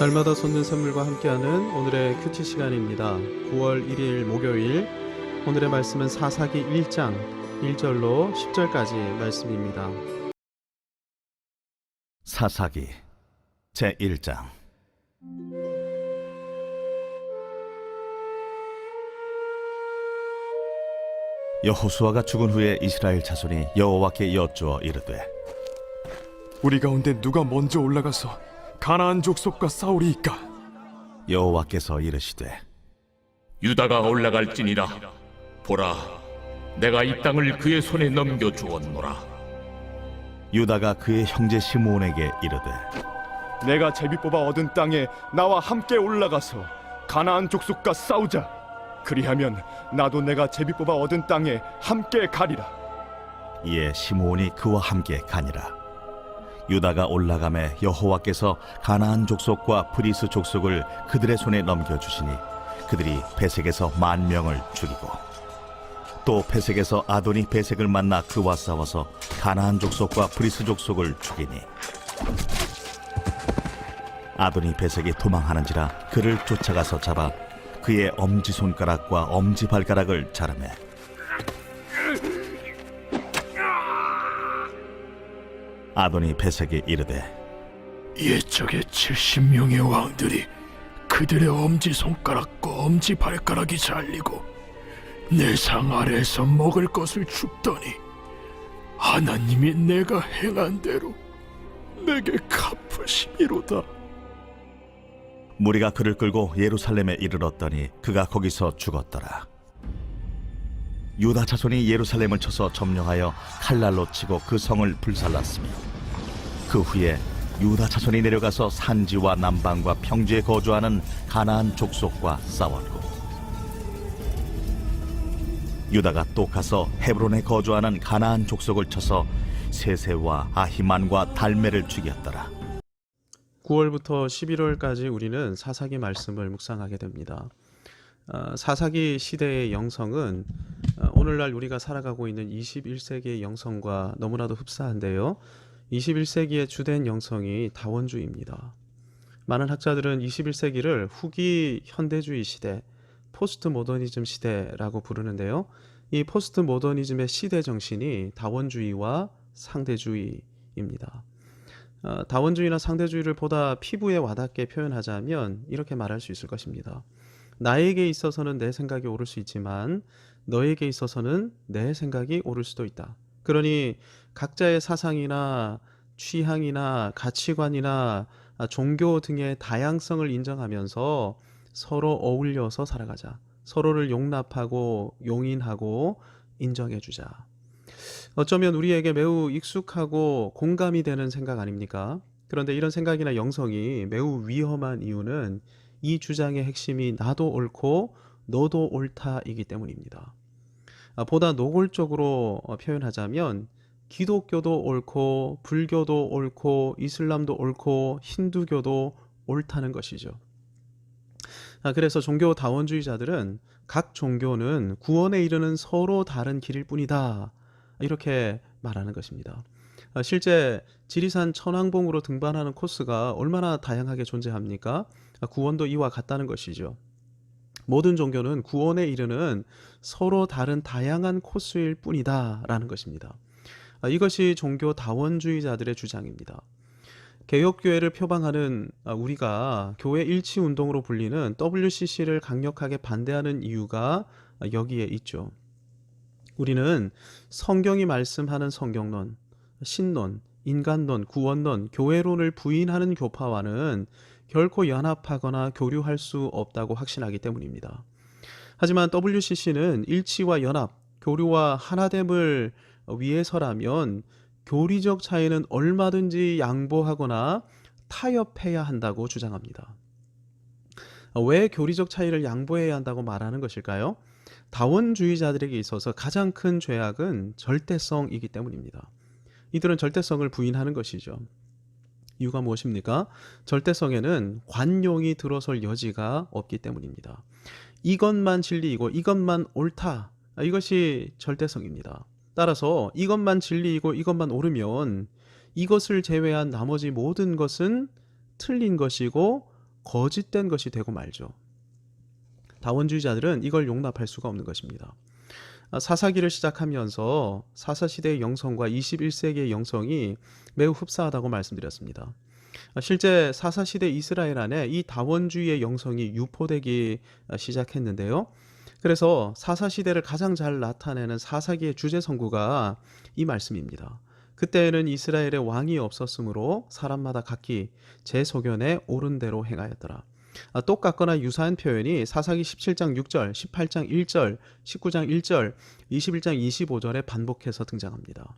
날마다 솟는 샘물과 함께하는 오늘의 큐티 시간입니다. 9월 1일 목요일, 오늘의 말씀은 사사기 1장 1절로 10절까지 말씀입니다. 사사기 제1장. 여호수아가 죽은 후에 이스라엘 자손이 여호와께 여쭈어 이르되, 우리 가운데 누가 먼저 올라가서 가나안 족속과 싸우리이까? 여호와께서 이르시되, 유다가 올라갈지니라. 보라, 내가 이 땅을 그의 손에 넘겨주었노라. 유다가 그의 형제 시므온에게 이르되, 내가 제비 뽑아 얻은 땅에 나와 함께 올라가서 가나안 족속과 싸우자. 그리하면 나도 내가 제비 뽑아 얻은 땅에 함께 가리라. 이에 시므온이 그와 함께 가니라. 유다가 올라가매 여호와께서 가나안 족속과 브리스 족속을 그들의 손에 넘겨주시니 그들이 베색에서 10,000명을 죽이고, 또 베색에서 아도니 베색을 만나 그와 싸워서 가나안 족속과 브리스 족속을 죽이니, 아도니 베색이 도망하는지라 그를 쫓아가서 잡아 그의 엄지손가락과 엄지발가락을 자르매, 아도니 베색이 이르되, 옛적에 70명의 왕들이 그들의 엄지손가락과 엄지발가락이 잘리고 내 상 아래에서 먹을 것을 줍더니 하나님이 내가 행한 대로 내게 갚으심이로다. 무리가 그를 끌고 예루살렘에 이르렀더니 그가 거기서 죽었더라. 유다 자손이 예루살렘을 쳐서 점령하여 칼날로 치고 그 성을 불살랐으며, 그 후에 유다 자손이 내려가서 산지와 남방과 평지에 거주하는 가나안 족속과 싸웠고, 유다가 또 가서 헤브론에 거주하는 가나안 족속을 쳐서 세세와 아히만과 달메를 죽였더라. 9월부터 11월까지 우리는 사사기 말씀을 묵상하게 됩니다. 사사기 시대의 영성은 오늘날 우리가 살아가고 있는 21세기의 영성과 너무나도 흡사한데요. 21세기의 주된 영성이 다원주의입니다. 많은 학자들은 21세기를 후기 현대주의 시대, 포스트 모더니즘 시대라고 부르는데요. 이 포스트 모더니즘의 시대 정신이 다원주의와 상대주의입니다. 다원주의나 상대주의를 보다 피부에 와닿게 표현하자면 이렇게 말할 수 있을 것입니다. 나에게 있어서는 내 생각이 옳을 수 있지만 너에게 있어서는 내 생각이 옳을 수도 있다. 그러니 각자의 사상이나 취향이나 가치관이나 종교 등의 다양성을 인정하면서 서로 어울려서 살아가자. 서로를 용납하고 용인하고 인정해주자. 어쩌면 우리에게 매우 익숙하고 공감이 되는 생각 아닙니까? 그런데 이런 생각이나 영성이 매우 위험한 이유는 이 주장의 핵심이 나도 옳고 너도 옳다이기 때문입니다. 보다 노골적으로 표현하자면 기독교도 옳고 불교도 옳고 이슬람도 옳고 힌두교도 옳다는 것이죠. 그래서 종교 다원주의자들은 각 종교는 구원에 이르는 서로 다른 길일 뿐이다, 이렇게 말하는 것입니다. 실제 지리산 천왕봉으로 등반하는 코스가 얼마나 다양하게 존재합니까? 구원도 이와 같다는 것이죠. 모든 종교는 구원에 이르는 서로 다른 다양한 코스일 뿐이다 라는 것입니다. 이것이 종교 다원주의자들의 주장입니다. 개혁교회를 표방하는 우리가 교회 일치운동으로 불리는 WCC를 강력하게 반대하는 이유가 여기에 있죠. 우리는 성경이 말씀하는 성경론, 신론, 인간론, 구원론, 교회론을 부인하는 교파와는 결코 연합하거나 교류할 수 없다고 확신하기 때문입니다. 하지만 WCC는 일치와 연합, 교류와 하나됨을 위해서라면 교리적 차이는 얼마든지 양보하거나 타협해야 한다고 주장합니다. 왜 교리적 차이를 양보해야 한다고 말하는 것일까요? 다원주의자들에게 있어서 가장 큰 죄악은 절대성이기 때문입니다. 이들은 절대성을 부인하는 것이죠. 이유가 무엇입니까? 절대성에는 관용이 들어설 여지가 없기 때문입니다. 이것만 진리이고 이것만 옳다, 이것이 절대성입니다. 따라서 이것만 진리이고 이것만 옳으면 이것을 제외한 나머지 모든 것은 틀린 것이고 거짓된 것이 되고 말죠. 다원주의자들은 이걸 용납할 수가 없는 것입니다. 사사기를 시작하면서 사사시대의 영성과 21세기의 영성이 매우 흡사하다고 말씀드렸습니다. 실제 사사시대 이스라엘 안에 이 다원주의의 영성이 유포되기 시작했는데요. 그래서 사사시대를 가장 잘 나타내는 사사기의 주제 선구가 이 말씀입니다. 그때에는 이스라엘의 왕이 없었으므로 사람마다 각기 제 소견에 옳은 대로 행하였더라. 똑같거나 유사한 표현이 사사기 17장 6절, 18장 1절, 19장 1절, 21장 25절에 반복해서 등장합니다.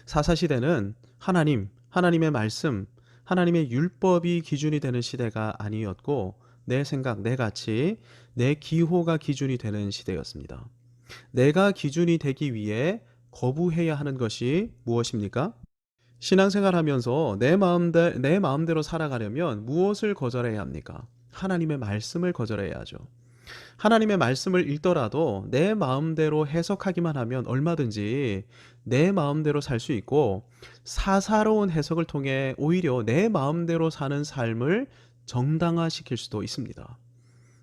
사사시대는 하나님의 말씀, 하나님의 율법이 기준이 되는 시대가 아니었고 내 생각, 내 가치, 내 기호가 기준이 되는 시대였습니다. 내가 기준이 되기 위해 거부해야 하는 것이 무엇입니까? 신앙생활하면서 내 마음대로 살아가려면 무엇을 거절해야 합니까? 하나님의 말씀을 거절해야 하죠. 하나님의 말씀을 읽더라도 내 마음대로 해석하기만 하면 얼마든지 내 마음대로 살 수 있고 사사로운 해석을 통해 오히려 내 마음대로 사는 삶을 정당화시킬 수도 있습니다.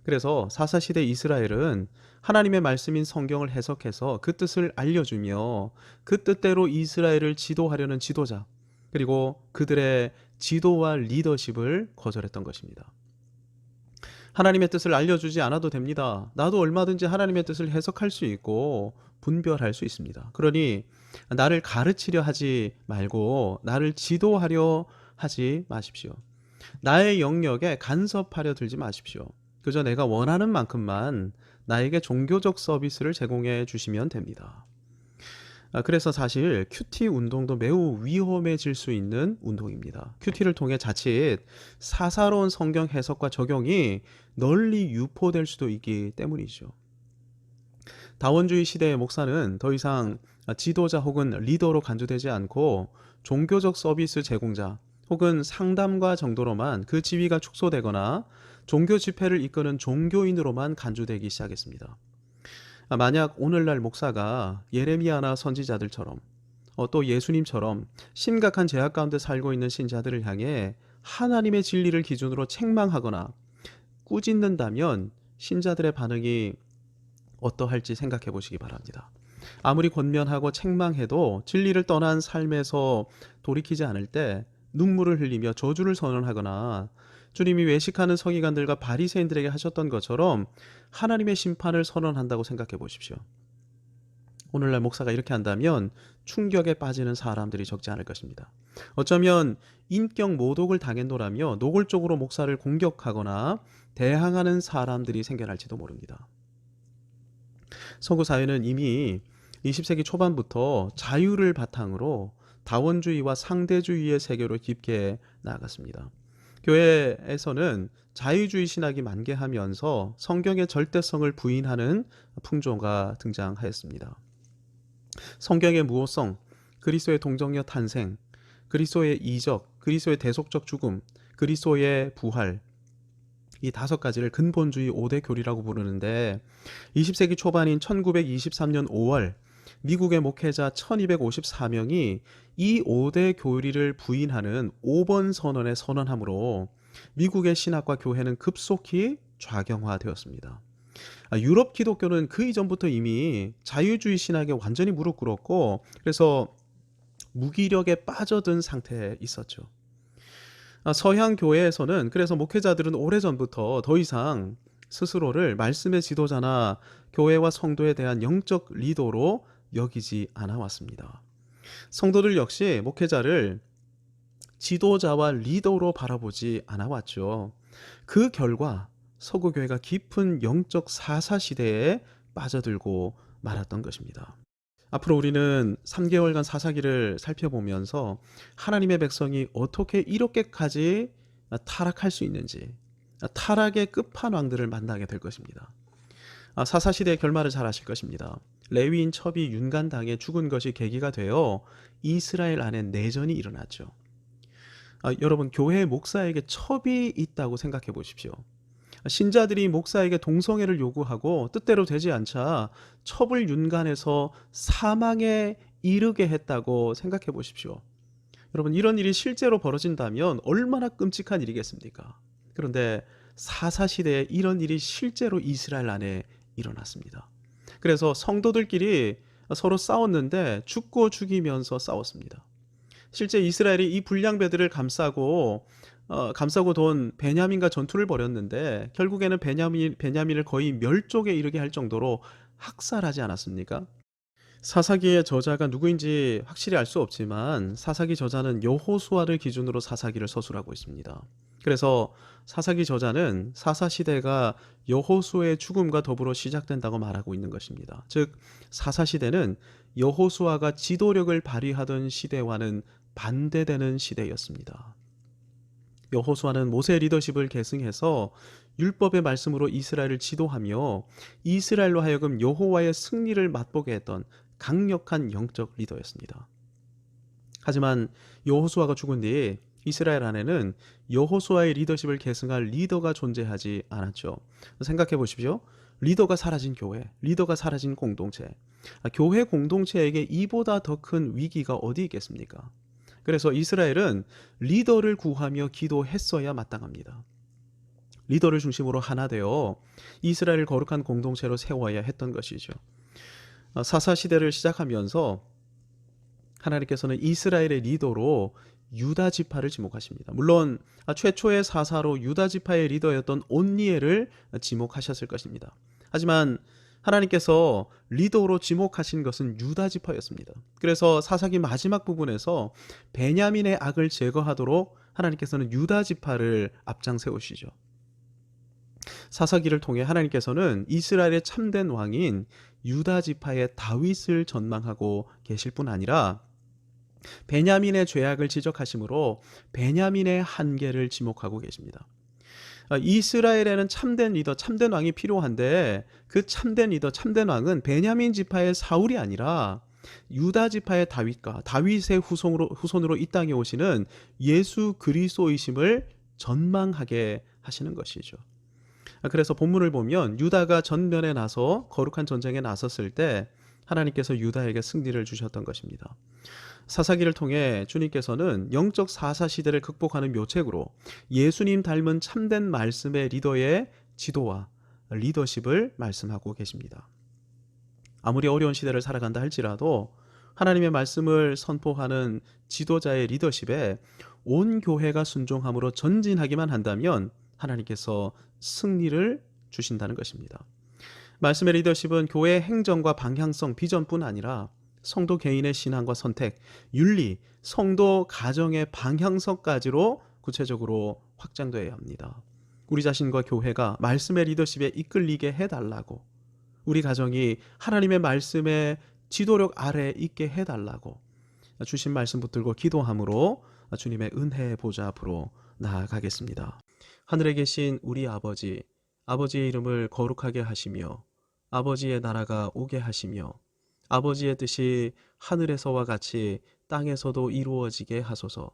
그래서 사사시대 이스라엘은 하나님의 말씀인 성경을 해석해서 그 뜻을 알려주며 그 뜻대로 이스라엘을 지도하려는 지도자 그리고 그들의 지도와 리더십을 거절했던 것입니다. 하나님의 뜻을 알려주지 않아도 됩니다. 나도 얼마든지 하나님의 뜻을 해석할 수 있고 분별할 수 있습니다. 그러니 나를 가르치려 하지 말고 나를 지도하려 하지 마십시오. 나의 영역에 간섭하려 들지 마십시오. 그저 내가 원하는 만큼만 나에게 종교적 서비스를 제공해 주시면 됩니다. 그래서 사실 큐티 운동도 매우 위험해질 수 있는 운동입니다. 큐티를 통해 자칫 사사로운 성경 해석과 적용이 널리 유포될 수도 있기 때문이죠. 다원주의 시대의 목사는 더 이상 지도자 혹은 리더로 간주되지 않고 종교적 서비스 제공자 혹은 상담가 정도로만 그 지위가 축소되거나 종교 집회를 이끄는 종교인으로만 간주되기 시작했습니다. 만약 오늘날 목사가 예레미야나 선지자들처럼 또 예수님처럼 심각한 죄악 가운데 살고 있는 신자들을 향해 하나님의 진리를 기준으로 책망하거나 꾸짖는다면 신자들의 반응이 어떠할지 생각해 보시기 바랍니다. 아무리 권면하고 책망해도 진리를 떠난 삶에서 돌이키지 않을 때 눈물을 흘리며 저주를 선언하거나 주님이 외식하는 서기관들과 바리새인들에게 하셨던 것처럼 하나님의 심판을 선언한다고 생각해 보십시오. 오늘날 목사가 이렇게 한다면 충격에 빠지는 사람들이 적지 않을 것입니다. 어쩌면 인격 모독을 당했노라며 노골적으로 목사를 공격하거나 대항하는 사람들이 생겨날지도 모릅니다. 서구 사회는 이미 20세기 초반부터 자유를 바탕으로 다원주의와 상대주의의 세계로 깊게 나아갔습니다. 교회에서는 자유주의 신학이 만개하면서 성경의 절대성을 부인하는 풍조가 등장하였습니다. 성경의 무호성, 그리스도의 동정녀 탄생, 그리스도의 이적, 그리스도의 대속적 죽음, 그리스도의 부활, 이 5가지를 근본주의 5대 교리라고 부르는데 20세기 초반인 1923년 5월 미국의 목회자 1254명이 이 5대 교리를 부인하는 5번 선언에 선언함으로 미국의 신학과 교회는 급속히 좌경화되었습니다. 유럽 기독교는 그 이전부터 이미 자유주의 신학에 완전히 무릎 꿇었고 그래서 무기력에 빠져든 상태에 있었죠. 서양 교회에서는 그래서 목회자들은 오래전부터 더 이상 스스로를 말씀의 지도자나 교회와 성도에 대한 영적 리더로 여기지 않아 왔습니다. 성도들 역시 목회자를 지도자와 리더로 바라보지 않아 왔죠. 그 결과 서구교회가 깊은 영적 사사시대에 빠져들고 말았던 것입니다. 앞으로 우리는 3개월간 사사기를 살펴보면서 하나님의 백성이 어떻게 이렇게까지 타락할 수 있는지, 타락의 끝판왕들을 만나게 될 것입니다. 사사시대의 결말을 잘 아실 것입니다. 레위인 첩이 윤간당해 죽은 것이 계기가 되어 이스라엘 안에 내전이 일어났죠. 여러분, 교회 목사에게 첩이 있다고 생각해 보십시오. 신자들이 목사에게 동성애를 요구하고 뜻대로 되지 않자 첩을 윤간해서 사망에 이르게 했다고 생각해 보십시오. 여러분, 이런 일이 실제로 벌어진다면 얼마나 끔찍한 일이겠습니까? 그런데 사사시대에 이런 일이 실제로 이스라엘 안에 일어났습니다. 그래서 성도들끼리 서로 싸웠는데 죽고 죽이면서 싸웠습니다. 실제 이스라엘이 이 불량배들을 감싸고 돈 베냐민과 전투를 벌였는데 결국에는 베냐민을 거의 멸족에 이르게 할 정도로 학살하지 않았습니까? 사사기의 저자가 누구인지 확실히 알 수 없지만 사사기 저자는 여호수아를 기준으로 사사기를 서술하고 있습니다. 그래서 사사기 저자는 사사시대가 여호수아의 죽음과 더불어 시작된다고 말하고 있는 것입니다. 즉 사사시대는 여호수아가 지도력을 발휘하던 시대와는 반대되는 시대였습니다. 여호수아는 모세의 리더십을 계승해서 율법의 말씀으로 이스라엘을 지도하며 이스라엘로 하여금 여호와의 승리를 맛보게 했던 강력한 영적 리더였습니다. 하지만 여호수아가 죽은 뒤 이스라엘 안에는 여호수아의 리더십을 계승할 리더가 존재하지 않았죠. 생각해 보십시오. 리더가 사라진 교회, 리더가 사라진 공동체. 교회 공동체에게 이보다 더 큰 위기가 어디 있겠습니까? 그래서 이스라엘은 리더를 구하며 기도했어야 마땅합니다. 리더를 중심으로 하나 되어 이스라엘을 거룩한 공동체로 세워야 했던 것이죠. 사사시대를 시작하면서 하나님께서는 이스라엘의 리더로 유다 지파를 지목하십니다. 물론 최초의 사사로 유다 지파의 리더였던 온니엘을 지목하셨을 것입니다. 하지만 하나님께서 리더로 지목하신 것은 유다 지파였습니다. 그래서 사사기 마지막 부분에서 베냐민의 악을 제거하도록 하나님께서는 유다 지파를 앞장 세우시죠. 사사기를 통해 하나님께서는 이스라엘의 참된 왕인 유다 지파의 다윗을 전망하고 계실 뿐 아니라 베냐민의 죄악을 지적하심으로 베냐민의 한계를 지목하고 계십니다. 이스라엘에는 참된 리더, 참된 왕이 필요한데 그 참된 리더, 참된 왕은 베냐민 지파의 사울이 아니라 유다 지파의 다윗과 다윗의 후손으로 이 땅에 오시는 예수 그리스도이심을 전망하게 하시는 것이죠. 그래서 본문을 보면 유다가 전면에 나서 거룩한 전쟁에 나섰을 때 하나님께서 유다에게 승리를 주셨던 것입니다. 사사기를 통해 주님께서는 영적 사사시대를 극복하는 묘책으로 예수님 닮은 참된 말씀의 리더의 지도와 리더십을 말씀하고 계십니다. 아무리 어려운 시대를 살아간다 할지라도 하나님의 말씀을 선포하는 지도자의 리더십에 온 교회가 순종함으로 전진하기만 한다면 하나님께서 승리를 주신다는 것입니다. 말씀의 리더십은 교회의 행정과 방향성, 비전뿐 아니라 성도 개인의 신앙과 선택, 윤리, 성도 가정의 방향성까지로 구체적으로 확장되어야 합니다. 우리 자신과 교회가 말씀의 리더십에 이끌리게 해달라고, 우리 가정이 하나님의 말씀의 지도력 아래에 있게 해달라고 주신 말씀 붙들고 기도함으로 주님의 은혜의 보좌 앞으로 나아가겠습니다. 하늘에 계신 우리 아버지, 아버지의 이름을 거룩하게 하시며 아버지의 나라가 오게 하시며 아버지의 뜻이 하늘에서와 같이 땅에서도 이루어지게 하소서.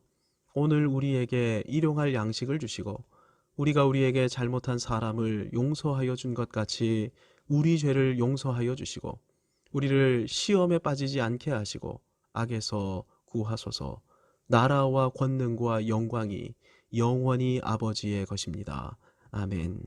오늘 우리에게 일용할 양식을 주시고 우리가 우리에게 잘못한 사람을 용서하여 준 것 같이 우리 죄를 용서하여 주시고 우리를 시험에 빠지지 않게 하시고 악에서 구하소서. 나라와 권능과 영광이 영원히 아버지의 것입니다. 아멘.